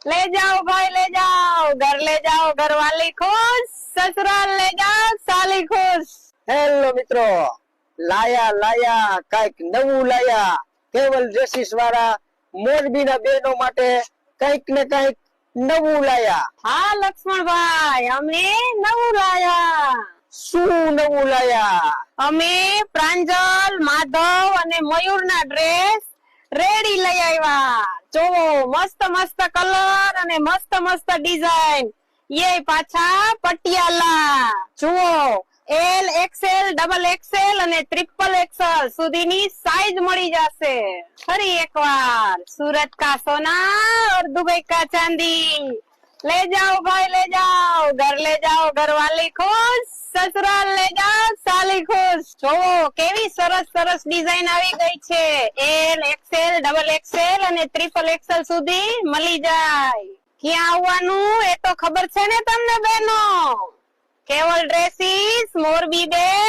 ले जाओ भाई ले जाओ, घर ले जाओ घर वाली खुश, ससुराल ले जाओ साली खुश। હેલો મિત્રો, લાયા લાયા કઈક નવું લાયા કેવલ ડ્રેસીસ વાળા મોરબીના બહેનો માટે કઈક ને કઈક નવું લાયા। હા લક્ષ્મણભાઈ, અમે નવું લાયા। શું નવું લાયા? અમે પ્રાંજલ, માધવ અને મયુરના ડ્રેસ રેડી લઈ આવ્યા। જોવો મસ્ત મસ્ત કલર અને મસ્ત મસ્ત ડિઝાઇન, ये પાછા પટિયાલા। જુઓ એલ, એક્સેલ, ડબલ એક્સેલ અને ટ્રિપલ એક્સેલ સુધીની સાઈઝ મળી જશે। ફરી એકવાર, सूरत का सोना और दुबई का चांदी, ले जाओ भाई ले जाओ, घर ले जाओ घर वाली खुश, ससुराल ले जाओ साली खुश। જોવો કેવી સરસ સરસ ડિઝાઇન આવી ગઈ છે। એલ, એક્સેલ, ડબલ એક્સેલ અને ટ્રિપલ એક્સેલ સુધી મળી જાય। ક્યાં આવવાનું એ તો ખબર છે ને તમને બહેનો? કેવલ ડ્રેસીસ, મોરબી 2,